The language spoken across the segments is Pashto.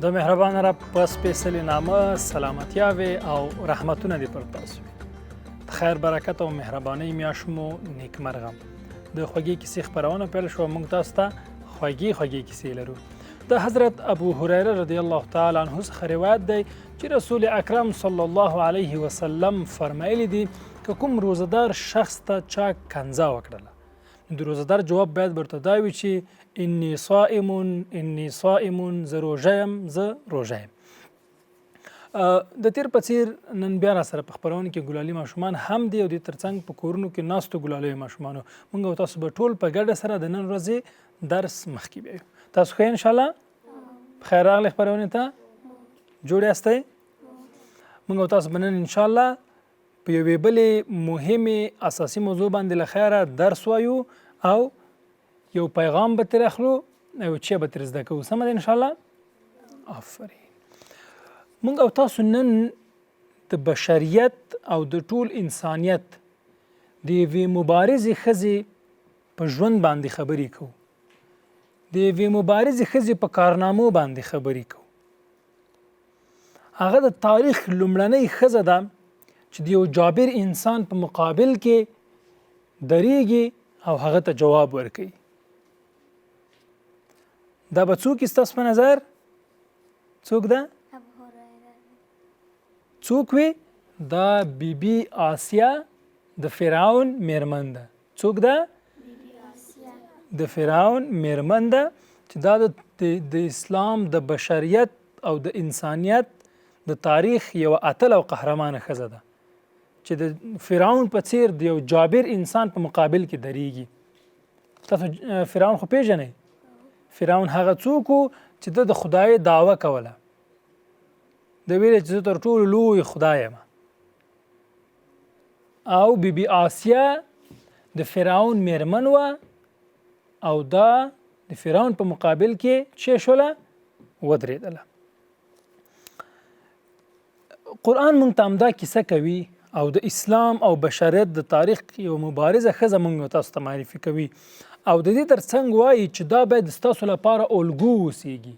د مهربان رب په سپېڅلي نامه سلامتیاوې او رحمتونه دې پر تاسو وي. د خیر برکت او مهربانۍ میاشت مو نیکمرغه. د خوږې کیسې خپرونه پیل شوه. موږ تاسو ته خوږې کیسې لرو. د حضرت ابو هریره رضی الله تعالی عنه څخه روایت دی چې رسول اکرم صلی الله علیه وسلم فرمایلی دي که کوم روزدار شخص ته چا کنځا وکړله، د روزدار جواب باید ورته دا وي چې انی صائم زه روژه یم. د تیر په څیر نن بیا را سره په خپرونه کې ګلالي ماشومان هم دي او د ترڅنګ په کورونو کې ناستو ګلالي ماشومانو. موږ او تاسو به ټول په ګډه سره د نن ورځې درس مخکې بیایو. تاسو خو ان شاء الله بخیر راغلی خپرونې ته، جوړ یاستئ. موږ او تاسو به نن ان شاء الله په یوې بلې مهمې اساسي موضوع باندې له خیره درس وایو او یو پیغام به ترې اخلو او چې به ترې زده کوو. سمه ده ان شاء الله؟ آفرین. موږ او تاسو نن د بشریت او د ټول انسانیت د یوې مبارزې ښځې په ژوند باندې خبرې کوو، د یوې مبارزې ښځې په کارنامو باندې خبرې کوو. هغه د تاریخ لومړنۍ ښځه ده چې د یو جابر انسان په مقابل کې درېږي او هغه ته جواب ورکوي. دا به څوک ستاسو په نظر څوک ده؟ څوک وي؟ دا بیبي آسیا د فرعون میرمن ده. څوک ده؟ د فرعون میرمن ده چې دا د اسلام د بشریت او د انسانیت د تاریخ یو اتل او قهرمانه ښځه ده چې د فرعون په څیر د یو جابر انسان په مقابل کې درېږي. تاسو فرعون خو پیژنئ؟ فرعون هغه څوک و چې د خدای دعوه کوله، د ویل چې زه تر ټولو لوی خدای یم. او بیبي آسیا د فرعون میرمن وه او دا د فرعون په مقابل کې چې شوله ودرېدله. قرآن موږ ته همدا کیسه کوي او د اسلام او بشریت د تاریخ یو مبارزه ښځه موږ تاسو ته معرفي کوي او د دې ترڅنګ وایي چې دا باید ستاسو لپاره الګو اوسیږي.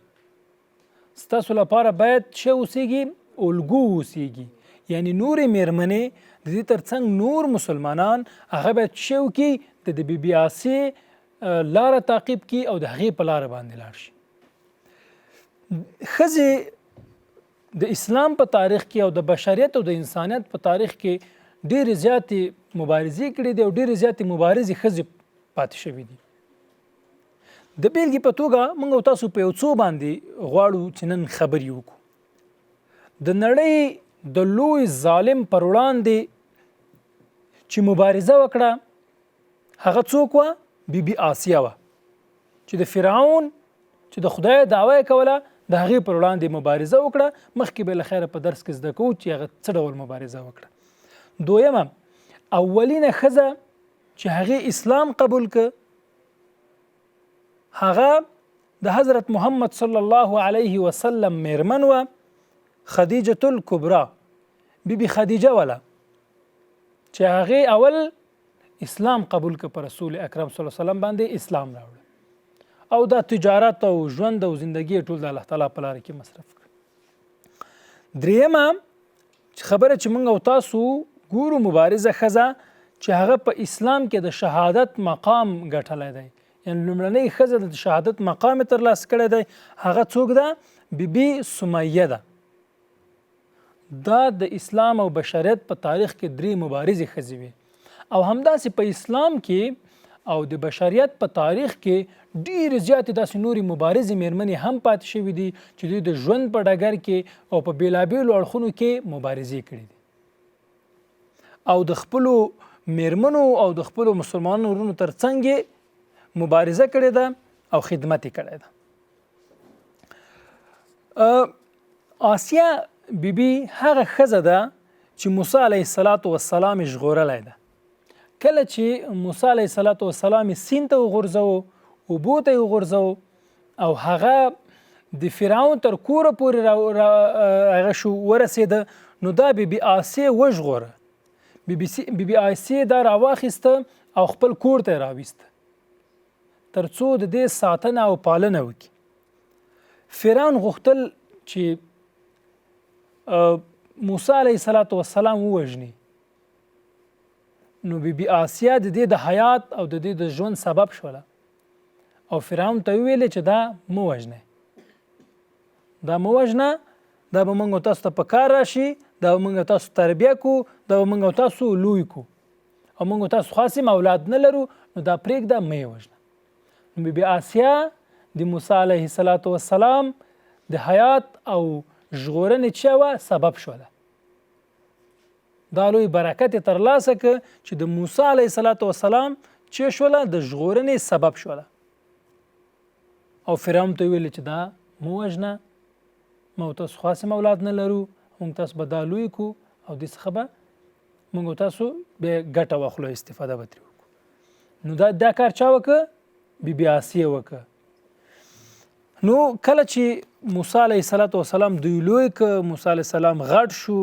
ستاسو لپاره باید څه اوسیږي؟ الګو اوسیږي. یعنی نورې میرمنې د دې ترڅنګ نور مسلمانان هغه باید څه وکړي؟ د بیبي آسیې لاره تعقیب کړي او د هغې په لاره باندې لاړ شي. ښځې د اسلام په تاریخ کې او د بشریت او د انسانیت په تاریخ کې ډېرې زیاتې مبارزې کړي دي او ډېرې زیاتې مبارزې ښځې پاتې شوي دي. د بیلګې په توګه موږ او تاسو په یو څو باندې غواړو چې نن خبرې وکړو. د نړۍ د لوی ظالم پر وړاندې چې مبارزه وکړه هغه څوک وه؟ بیبي آسیا وه چې د فرعون چې د خدای دعوه یې کوله د هغې پر وړاندې مبارزه وکړه. مخکې به له خیره په درس کې زده کوو چې هغه څه ډول مبارزه وکړه. دویمه، اولینه ښځه چې هغې اسلام قبول که هغه د حضرت محمد صلی الله علیه وسلم میرمن وه، خدیجة الکبرا، بیبي خدیجه وله چې هغې اول اسلام قبول که په رسول اکرم صلی الله علیه وسلم باندې اسلام راوړه او دا تجارت او ژوند او زندگی ټول د الله تعالی په لاره کې مصرف کړ. دریمه خبره چې موږ او تاسو ګورو مبارزه ښځه چې هغه په اسلام کې د شهادت مقام ګټلی دی، یعنی لومړنۍ ښځه د شهادت مقام یې ترلاسه کړی دی. هغه څوک ده؟ بیبي سمیه ده. دا د اسلام او بشریت په تاریخ کې درې مبارزې ښځې وي او همداسې په اسلام کې او د بشریت په تاریخ کې ډېرې زیاتې داسې نورې مبارزې میرمنې هم پاتې شوي دي چې دوی د ژوند په ډګر کې او په بېلابېلو اړخونو کې مبارزې کړي دي او د خپلو میرمنو او د خپلو مسلمانانو ورونو ترڅنګ یې مبارزه کړې ده او خدمت یې کړی ده. آسیا بیبي هغه ښځه ده چې موسی علیه السلام یې ژغورلی ده. کله چې موسی علیه السلام یې سیند ته وغورځوه، اوبو ته یې وغورځوه او هغه د فرعون تر کوره پورې هغه ورسېده، نو دا بیبي آسیې وژغوره. بیبي آسیې دا راواخیسته او خپل کور ته یې راویسته تر څو د دې ساتنه او پالنه وکړي. فرعون غوښتل چې موسی علیه السلام ووژني، نو بیبي آسیا د دې د حیات او د دې د ژوند سبب شوله او فرعون ته ویلې چې دا مه وژنه، دا مه وژنه، دا به موږ تاسو ته په کار راشي، دا به موږ تاسو تربیه کو، دا به موږ تاسو لوی کو او موږ تاسو خاصم اولاد نه لرو، نو دا پرېږده مه یې وژنه. نو بیبي آسیا د موسی علیه السلام د حیات او ژغورنې چا وه سبب شوله. دا لوی برکت یې ترلاسه که چې د موسی علیه السلام چې شوله د ژغورنې سبب شوله او فرعون ته ویل چې دا مه وژنه، موږ تاسو خاصم اولاد نه لرو، موږ تاسو به دا لوی کو او دې څخه به موږ تاسو بیا ګټه واخلو، استفاده به ترې وکړو. نو دا کار چا وکړه؟ بیبي آسیه وکړه. نو کله چې موسی علیه السلام دوی لوی که، موسی علیه السلام غټ شو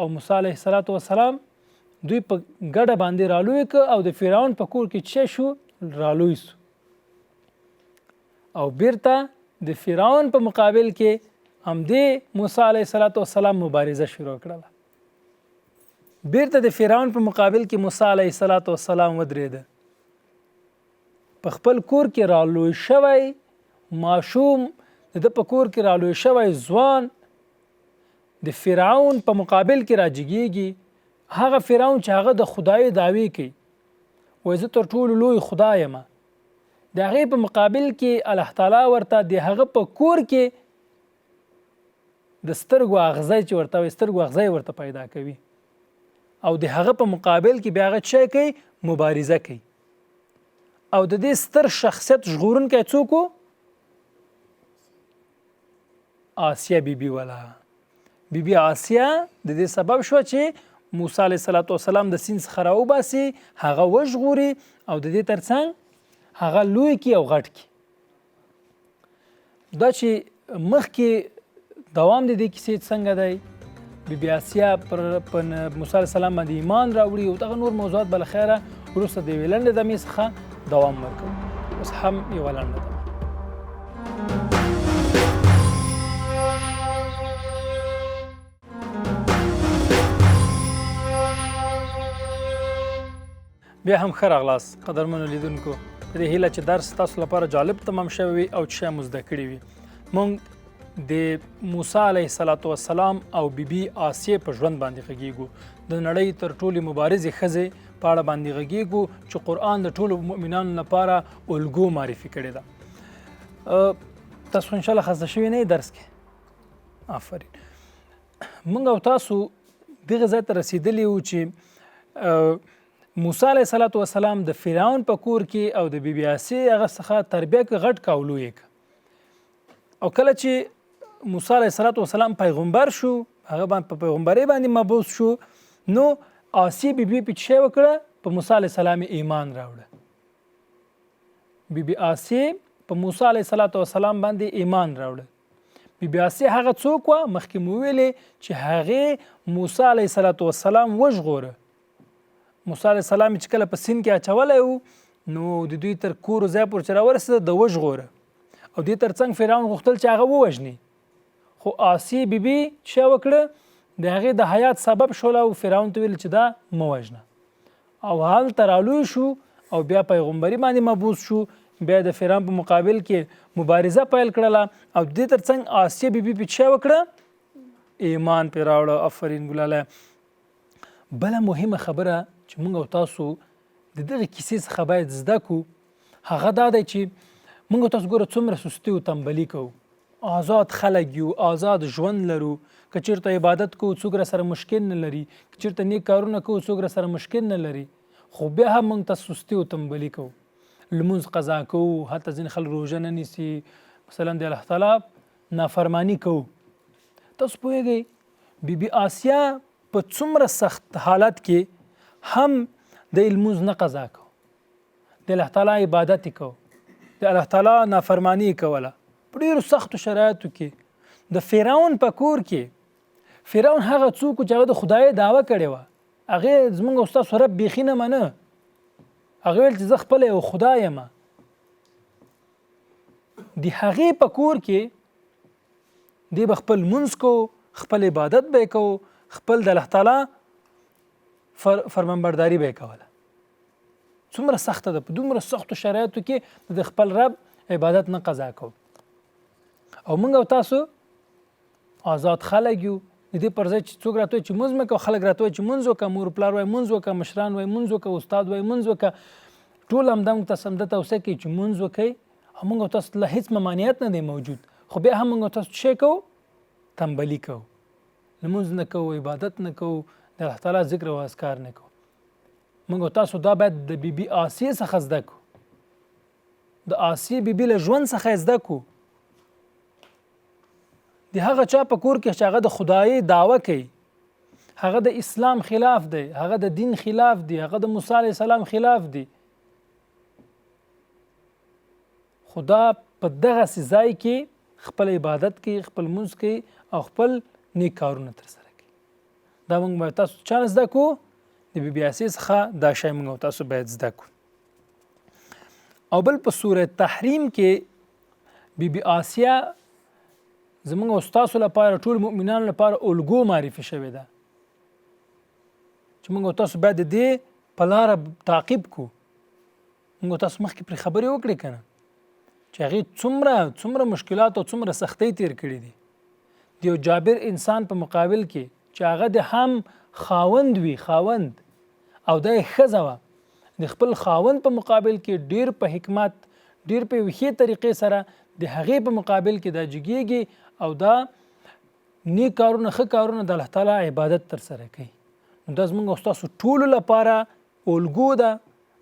او موسی علیه السلام دوی په ګډه باندې رالوی که او د فرعون په کور کې څه شو؟ رالوی سو او بیرته د فرعون په مقابل کې همدې موسی علیه السلام مبارزه شروع کړله. بیرته د فرعون په مقابل کې موسی علیه السلام ودرېده. په خپل کور کې رالوی شوی ماشوم، د په کور کې رالوی شوی ځوان د فرعون په مقابل کې راجګیږي. هغه فرعون چې هغه د خدای دعوی کوي، وایي زه تر ټولو لوی خدای یم، د هغې په مقابل کې الله تعالی ورته د هغه په کور کې د سترګو اغزی چې ورته وایي سترګو اغزی ورته پیدا کوي او د هغه په مقابل کې بیا هغه څه کوي؟ مبارزه کوي. او د دې ستر شخصیت ژغورونکی څوک و؟ آسیه بیبي ولا. بیبي آسیه د دې سبب شو چې موسی علیه السلام د سیند څخه راوباسي، هغه وژغوري او د دې ترڅنګ هغه لوی کی او غټ کی. دا چې مخکې دوام د دې کیسې څنګه دی، بیبي آسیه پر موسی علیه السلام باندې ایمان راوړي او دغه نور موضوعات بلخیره وروسته د یوې لنډې دمې څخه دوام ورکوي. اوس هم یوه لنډه دمه. بیا هم ښه راغلاست قدرمنو لیدونکو. په دې هیله چې درس تاسو لپاره جالب تمام شوی وي او څه مو زده کړي وي. موږ د موسی علیه السلام او بیبي آسیه په ژوند باندې غږیږو، د نړۍ تر ټولې مبارزې ښځې په اړه باندې غږیږو چې قرآن د ټولو مؤمنانو لپاره الګو معرفي کړې ده. تاسو انشاءالله خسته شوي نه درس کې؟ آفرین. موږ او تاسو دغه ځای ته رسېدلي وو چې موسی علیه السلام د فرعون په کور کې او د بیبي آسیې هغه څخه تربیه کې غټ کا او لوی که. او کله چې موسی علیه السلام پیغمبر شو، هغه په پیغمبرۍ باندې مبعوث شو، نو آسیې بیبي په څه وکړه؟ په موسی علیه السلام ایمان راوړه. بیبي آسیې په موسی علیه السلام باندې ایمان راوړه. بیبي آسیې هغه څوک وه؟ مخکې مو ویلې چې هغې موسی علیه السلام وژغوره. موسی علیه السلام چې کله په سیند کې اچولی و، نو د دوی تر کور ځای پورې چې راورسېده د وژغوره او دې ترڅنګ فرعون غوښتل چې هغه ووژني، خو آسیې بیبي څه وکړه؟ د هغې د حیات سبب شوله او فرعون ته ویل چې دا مه وژنه او هلته رالوی شو او بیا پیغمبري باندې مبعوث شو. بیا د فرعون په مقابل کې مبارزه پیل کړله او دې ترڅنګ آسیې بیبي په څه وکړه؟ ایمان پرې راوړه. آفرین ګلاله. بله مهمه خبره چې موږ او تاسو د دغه کیسې څخه باید زده کړو هغه دا دی چې موږ تاسو ګوره څومره سستي او تنبلي کوو، آزاد خلک یو، آزاد ژوند لرو، که چېرته عبادت کوو څوک را سره مشکل نه لري، که چېرته نیک کارونه کوو څوک را سره مشکل نه لري، خو بیا هم موږ ته سستي او تنبلي کوو، لمونځ قضا کوو، حتی ځینې خلک روژه نه نیسي، مثلا د الله تعالی نافرماني کوو. تاسو پوهېږئ بیبي آسیه په څومره سخت حالت کې هم د لمونځ نه قضا کو، د الله تعالی عبادت کو، د الله تعالی نافرمانی کوله په ډیرو سختو شرایطو کې. د فرعون په کور کې فرعون هغه څوک چې هغه د خدای دعوه کړې وه، هغې زموږ او ستاسو رب بیخي نه منه، هغه ویل چې زه خپله یو خدای یم. د هغې په کور کې دی به خپل منځ کو، خپل عبادت به کو، خپل د الله تعالی فرمانبرداري به کوله. څومره سخته ده، په دومره سختو شرایطو کې د خپل رب عبادت نه قضا کو. او موږ او تاسو آزاد خلک یو، د دې پر ځای چې څوک راته چې مونځ مکو، خلک راته چې مونځ وکړه، مور پلار وای مونځ وکړه، مشران وای مونځ وکړه، استاد وای مونځ وکړه، ټول همدا موږ ته سمده توصیه کوي چې مونځ وکړئ. او موږ تاسو له هیڅ ممانعت نه دی موجود، خو بیا هم موږ تاسو څه کوو؟ تنبلي کوو، لمونځ نه کوو، عبادت نه کوو، د الله تعالی ذکر او اذکار نه کوو. موږ تاسو دا باید د بیبي آسیه څخه زده کوو، د آسیه بیبي له ژوند څخه زده کوو. د هغه چا په کور کې چې هغه د خدای دعوه کوي، هغه د اسلام خلاف دی، هغه د دین خلاف دی، هغه د موسی علیه السلام خلاف دی، خدا په دغه ځای کې خپل عبادت کوي، خپل منځ کوي او خپل نیک کارونه ترسره کوي. دا موږ به تاسو چا زده کوو؟ د بیبي آسیه څخه دا شی موږ تاسو باید زده کوو. او بل په سوره تحریم کې بیبي آسیه زموږ استاد لپاره، ټول مؤمنانو لپاره الګو معرفي شوې ده چې موږ تاسو باید د دې په لاره تعقیب کو. موږ تاسو مخکې پر خبرې وکړې کنه چې هغه څومره مشکلات او څومره سختۍ تیر کړې دي. د یو جابر انسان په مقابل کې چې هغه د هم خاوند وي، خاوند او د ښځه وه، د خپل خاوند په مقابل کې ډیر په حکمت، ډیر په وښې طریقې سره د هغې په مقابل کې دا جګیږي او دا نیک کارونه، ښه کارونه د الله تعالی عبادت ترسره کوي. نو دا زموږ ستاسو ټولو لپاره الګو ده،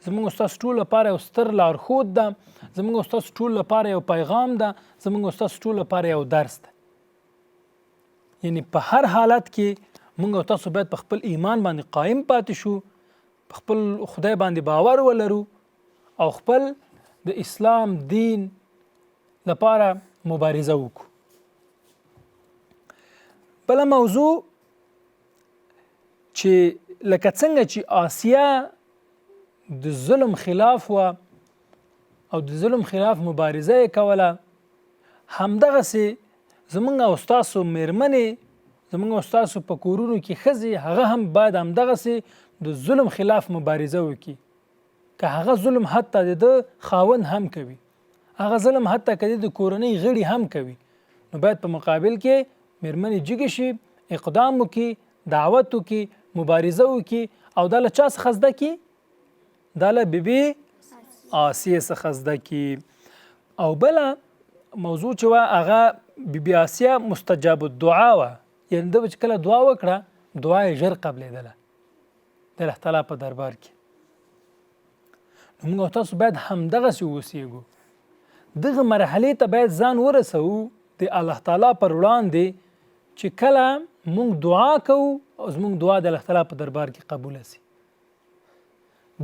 زموږ ستاسو ټولو لپاره یو ستر لارښود ده، زموږ ستاسو ټولو لپاره یو پیغام ده، زموږ ستاسو ټولو لپاره یو درس ده. یعنی په هر حالت کې موږ تاسو باید په خپل ایمان باندې قائم پاتې شو، په خپل خدای باندې باور ولرو او خپل د اسلام دین لپاره مبارزه وکړو. بله موضوع چې لکه څنګه چې آسیه د ظلم خلاف و او د ظلم خلاف مبارزه یې کوله، همدغسې زمونږ او ستاسو میرمنې، زمونږ او ستاسو په کورونو کې ښځې، هغه هم باید همدغسې د ظلم خلاف مبارزه وکړي. که هغه ظلم حتی د خاوند هم کوي، هغه ظلم حتی که د کورنۍ غړي هم کوي، نو باید په مقابل کې میرمنې جګې شي، اقدام وکړي، دعوت وکړي، مبارزه وکړي. او دا له چا څخه زده کړي؟ دا له بیبي آسیه څخه زده کړي. او بله موضوع چې وه هغه بیبي آسیه مستجاب الدعا وه، یعنې ده به چې کله دعا وکړه دعا یې ژر قبلېدله د الله تعالی په دربار کې. نو موږ تاسو باید همدغسې اوسېږو، دغه مرحلې ته باید ځان ورسوو د الله تعالی پر وړاندې چې کله موږ دعا کوو او زموږ دعا د الله تعالی په دربار کې قبوله سي.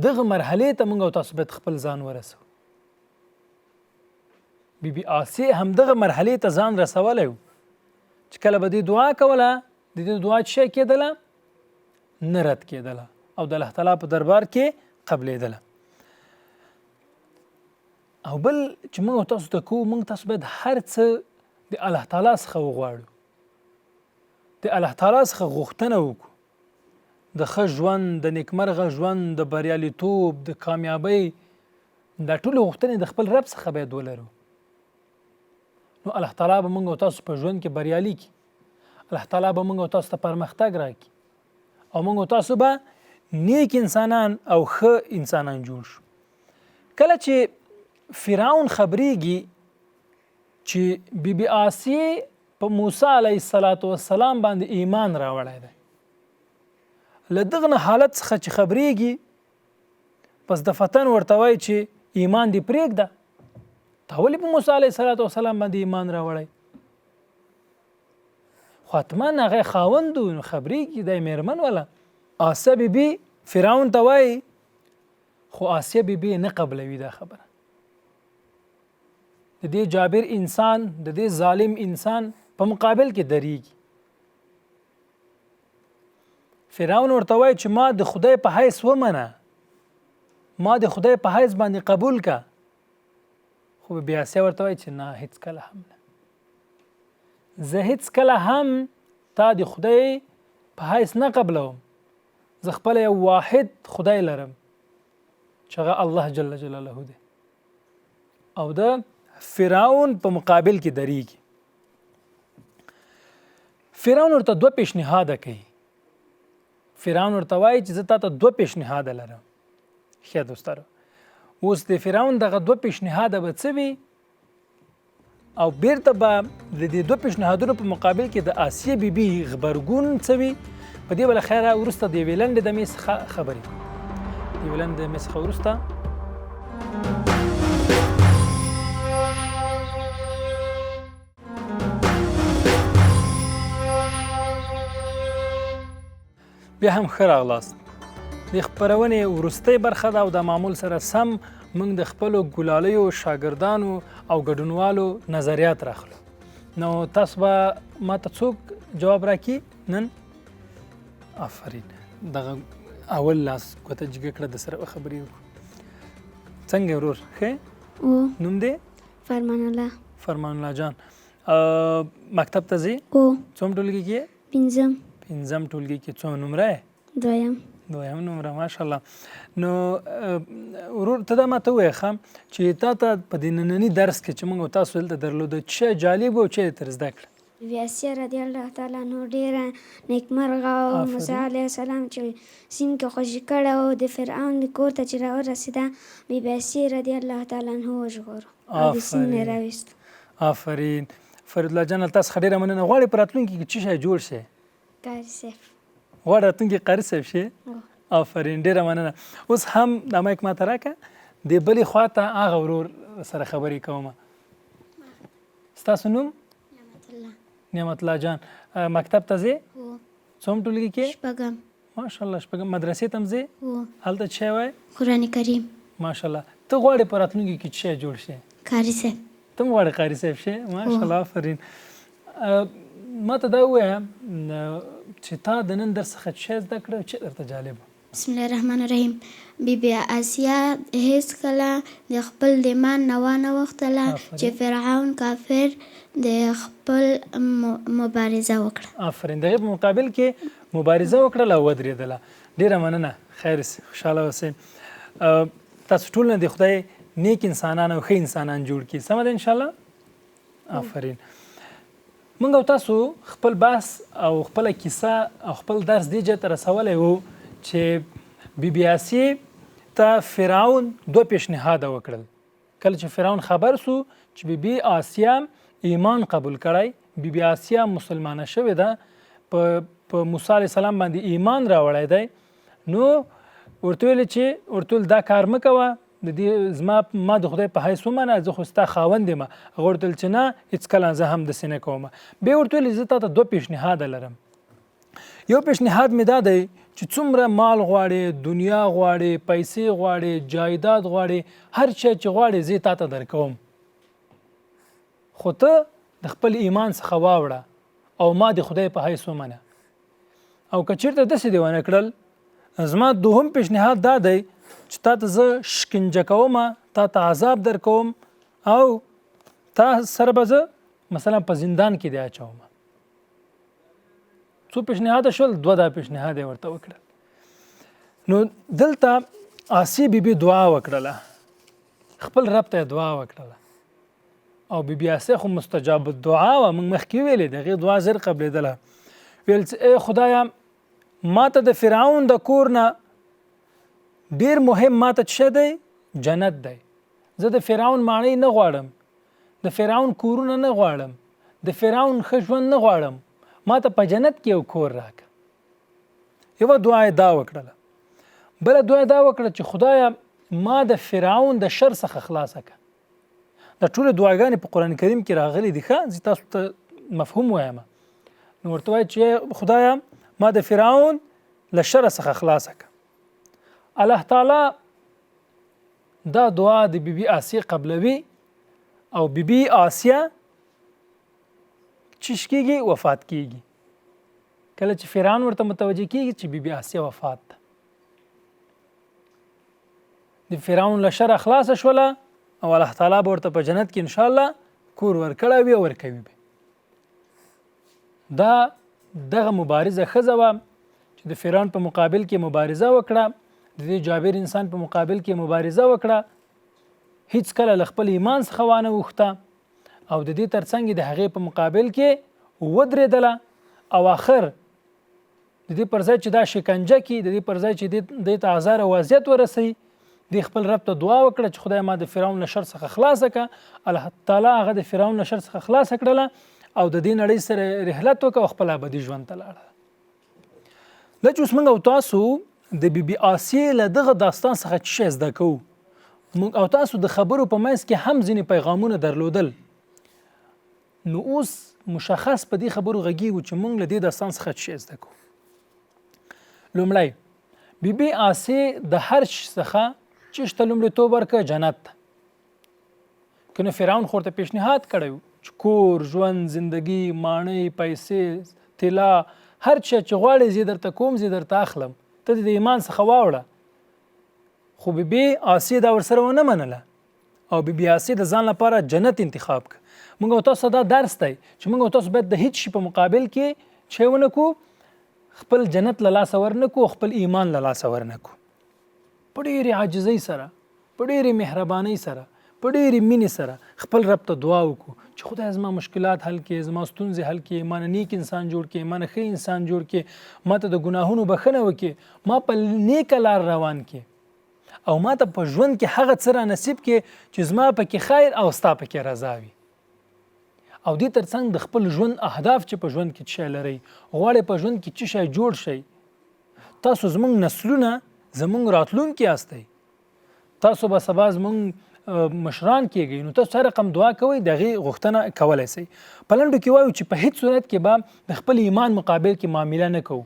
دغه مرحلې ته موږ تاسو باید خپل ځان ورسوو. بیبي آسیه همدغه مرحلې ته ځان رسولی و چې کله به دې دعا کوله، د دې دعا څه شی کېدله؟ نه رد کېدله او د الله تعالی په دربار کې قبلېدله. او بل چې موږ تاسو ته کوو، موږ تاسو باید هر څه د الله تعالی څخه وغواړو، د الله تعالی څخه غوښتنه وکړو، د ښه ژوند، د نیکمرغه ژوند، د بریالیتوب، د کامیابۍ، دا ټولې غوښتنې د خپل رب څخه باید ولرو. نو الله تعالی به موږ تاسو په ژوند کې بریالي کړي، الله تعالی به موږ تاسو ته پرمختګ راکړي او موږ تاسو به نیک انسانان او ښه انسانان جوړ شو. کله چې فرعون خبرېږي چې بیبي آسیه په موسی علیه السلام باندې ایمان راوړی دی، له دغه حالت څخه چې خبرېږي پس د فتن ورته وایي چې ایمان دې پرېږده، تا ولې په موسی علیه السلام باندې ایمان راوړی؟ خو حتما هغه خاوند و، نو خبرېږي دی میرمن وله. آسیه بیبي فرعون ته وایي، خو آسیه بیبي نه قبلوي دا خبره. د دې جابر انسان، د دې ظالم انسان په مقابل کې درېږي. فرعون ورته وایي چې ما د خدای په حیث ومنه، ما د خدای په حیث باندې قبول که. خو بیبي آسیه ورته وایي چې نه، هیڅ کله هم نه. زه هیڅکله هم تا د خدای په حیث نه قبلوم، زه خپله یو واحد خدای لرم چې هغه الله جل جلاله دی. او د فرعون په مقابل کې درېږي. فرعون ورته دوه پیشنهاده کوي. فرعون ورته وایي چې زه تا ته دوه پیشنهاده لرم. ښه دوستانو، اوس د فرعون دغه دوه پیشنهاده به څه وي او بیرته به د دې دوه پیشنهادونو په مقابل کې د آسیه بیبي غبرګون څه وي، په دې به له خیره وروسته د یوې لنډې دمې څخه خبرې کوو. د یوې لنډې دمې څخه وروسته بیا هم ښه راغلاست. د خپرونې وروستۍ برخه ده او د معمول سره سم موږ د خپلو ګلالیو شاګردانو او ګډونوالو نظریات راخلو. نو تاسو به ماته څوک جواب راکړي نن؟ آفرین. دغه اول لاس ګوته جګه کړه، د سره به خبرې وکړو. څنګه ورور؟ ښه؟ نوم دی؟ فرمان الله. فرمان الله جان. مکتب ته ځې؟ څوم ټولګي کې یې؟ پنځم ټولګي کې. څوم نمره یې؟ دویم نمره. ماشاءالله. نو ورور ته دا ماته ووایه ښه چې تا ته په دې ننني درس کې چې موږ او تاسو دلته درلوده څه جالب و چې تر زده کړه؟ بی آسیه رضی الله تعالی عنه ډېره نیکمرغه او موسی علیه السلام چې سیند کې خوشي کړی او د فرعون کور ته چې راورسېده، بی آسیه رضی الله تعالی عنه وژغوره او د سیند نه راویست. آفرین. فرید الله جان، تاسو ښه ډېره مننه. غواړئ په راتلونکي کې څه شی جوړ شي؟ قاري صاحب. غواړئ راتلونکي قاري صاحب شي؟ آفرین، ډېره مننه. اوس هم دا مایک ماته راکړه، د بلې خوا ته هغه ورور سره خبرې کوم. ستاسو نوم؟ نعمت الله جان. مکتب ته ځې؟ څوم ټولګي کې؟ شپږم. ماشاءالله. شپږم. مدرسې ته هم ځې؟ هلته څه وایې؟ قرآن کریم. ماشاءالله. ته غواړې په راتلونکي کې څه جوړ شي؟ قاري صاحب. ته هم غواړې قاري صاحب شې؟ ماشاءالله. آفرین. ما ته دا ووایه چې تا د نن درس څخه څه زده کړه، چې درته جالب؟ بسم الله الرحمن الرحیم. بی آسیه هیڅکله د خپل د ایمان نه وانه وختله چې فرعون کافر د خپل مبارزه وکړه. آفرین. د هغې په مقابل کې مبارزه وکړله او ودرېدله. ډېره مننه. خیر اوسئ، خوشحاله اوسئ. تاسو ټول نه د خدای نیک انسانان او ښه انسانان جوړ کړي. سمه ده انشاءالله؟ آفرین. موږ او تاسو خپل بحث او خپله کیسه او خپل درس دې ځای ته رسولی و چې بی آسیې ته فرعون دوه پیشنهاده وکړل. کله چې فرعون خبر سو چې بی آسیه ایمان قبول کړی، بی آسیه مسلمانه شوې ده، په موسی علیه السلام باندې ایمان راوړی دی، نو ورته ویل چې دا کار مه کوه، د دې ما د خدای په حیث ومنه، زه خو ستا خاوند یم. هغه ورته ویل چې نه، هېڅکله زه هم داسې نه کوم. بیا ورته ویل زه تا ته دوه پیشنهاده لرم. یو پیشنهاد مې دا دی چې څومره مال غواړې، دنیا غواړې، پیسې غواړې، جایداد غواړې، هر شی چې غواړې زه تا ته درکوم، خو ته د خپل ایمان څخه واوړه او ما د خدای په حیث ومنه. او که چېرته داسې دې ونه کړل، زما دوهم پیشنهاد دا دی چې تا ته زه شکنجه کوم، تا ته عذاب درکوم او تا سره به زه مثلا په زندان کې دې اچوم. څو پیشنهاده شول؟ دوه. دا پیشنهاد یې ورته وکړل. نو دلته آسیه بیبي دعا وکړله، خپل رب ته دعا وکړله، او بیبي آسیه خو مستجاب الدعا وه، موږ مخکې ویلې د هغې دعا زر قبلېدله. ویل چې ای خدایه، ما ته د فرعون د کور نه ډېر مهم ما ته څه دی؟ جنت دی. زه د فرعون ماڼۍ نه غواړم، د فرعون کورونه نه غواړم، د فرعون ښه ژوند نه غواړم، ما ته په جنت کې یو کور راکړه. یوه دعا یې دا وکړله. بله دعا یې دا وکړه چې خدایه، ما د فرعون د شر څخه خلاصه کړه. دا ټولې دعاګانې په قرآن کریم کې راغلي دي. ښه، زه تاسو ته مفهوم وایم. نو ورته وایي چې خدایه، ما د فرعون له شر څخه خلاصه کړه. الله تعالی دا دعا د بیبي آسیه قبلوي او بیبي آسیه چش کېږي؟ وفات کېږي. کله چې فرعون ورته متوجه کېږي چې بیبي آسیه وفات ده، د فرعون له شره خلاصه شوله او الله تعالی به ورته په جنت کې انشاءالله کور ورکړی وي او ورکوي به. دا دغه مبارزه ښځه وه چې د فرعون په مقابل کې مبارزه وکړه، د دې جابر انسان په مقابل کې مبارزه وکړه، هیڅ کله له خپل ایمان څخه وانه اوښته او د دې ترڅنګ د هغې په مقابل کې ودرېدله او آخر د دې پر ځای چې دا شکنجه کړي، د دې پر ځای چې دې ته ازار او اذیت ورسوي، دې خپل رب ته دعا وکړه چې خدای ما د فرعون له شر څخه خلاصه کړه. الله تعالی هغه د فرعون له شر څخه خلاصه کړله او د دې نړۍ سره رحلت وکړه او خپل ابدي ژوند ته لاړه. لکه اوس موږ او تاسو د بی بی آسیې له دغه داستان څخه څه شی زده کوو؟ موږ او تاسو د خبرو په منځ کې هم ځینې پیغامونه درلودل، نو اوس مشخص په دې خبرو غږیږو چې موږ له دې داستان څخه څه شی زده کوو. لومړی بی بی آسیې د هر شي څخه چې شته لومړیتوب ورکړه جنت ته. که نه فرعون خو ورته پیشنهاد کړی و چې کور، ژوند، زندگی، ماڼۍ، پیسې، طلا، هر څه چې غواړې زه درته کوم، زه درته اخلم، ته د ایمان څخه واوړه. خو بی بی آسیې دا ورسره ونه منله او بی بی آسیې د ځان لپاره جنت انتخاب کړ. موږ او تاسو دا درس دی چې موږ او تاسو باید د هیڅ شي په مقابل کې چې ونه کړو، خپل جنت له لاسه ورنکړو، خپل ایمان له لاسه ورنکړو. په ډېرې عاجزۍ سره، په ډېرې مهربانۍ سره، په ډېرې مینې سره خپل رب ته دعا وکړو چې خدای زما مشکلات حل کړي، زما ستونزې حل کړي، ما نه نیک انسان جوړ کړي، ما نه ښه انسان جوړ کړي، ما ته د ګناهونو بښنه وکړي، ما په نیکه لار روان کړي او ما ته په ژوند کې هغه څه را نصیب کړي چې زما پکې خیر او ستا پکې رضا وي. او دې ترڅنګ د خپل ژوند اهداف چې په ژوند کې څه شی لرئ، غواړئ په ژوند کې څه شی جوړ شئ. تاسو زموږ نسلونه زمونږ راتلونکي یاستئ، تاسو به سبا زمونږ مشران کېږئ، نو تاسو هر رقم دعا کوئ، د هغې غوښتنه کولی شئ. په لنډو کې وایو چې په هیڅ صورت کې به د خپل ایمان مقابل کې معامله نه کوو.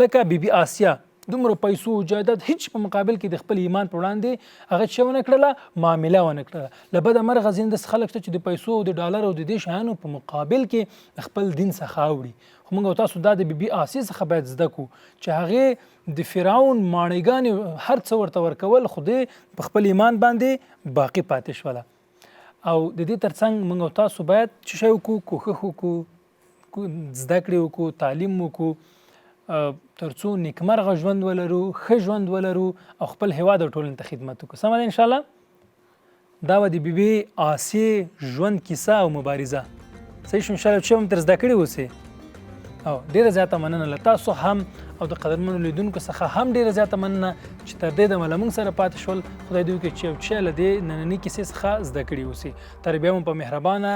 لکه بی بی آسیه دومره پیسو جایداد هیڅ په مقابل کې د خپل ایمان په وړاندې هغه څه ونه کړله، معامله ونه کړله. له بده مرغه ځینې خلک شته چې د پیسو او د ډالر او د دې شیانو په مقابل کې د خپل دین څخه اوړي. خو موږ او تاسو دا د بی بی آسیې څخه باید زده کړو چې هغې د فرعون ماڼیګانې هر څه ورته ورکول، خو دې په خپل ایمان باندې باقي پاتې شوله. او د دې ترڅنګ موږ او تاسو باید څه شی وکړو؟ کوښښ وکړو، زده کړې وکړو، تعلیم وکړو، ترڅو نیکمرغه ژوند ولرو، ښه ژوند ولرو او خپل هیواد او ټولنې ته خدمت وکړو. سمه ده انشاءالله. دا به د بی بی آسیې ژوند کیسه او مبارزه. صحیح شو انشاءالله چې هم تر زده کړي اوسئ. او ډېره زیاته مننه له تاسو هم او د قدرمنو لیدونکو څخه هم ډېره زیاته مننه چې تر دې دمه له موږ سره پاتې شول. خدای دې وکړي چې یو څه له دې نننۍ کیسې څخه زده کړي اوسئ. تر بیا مو په مهربانه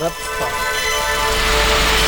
رب سپارم.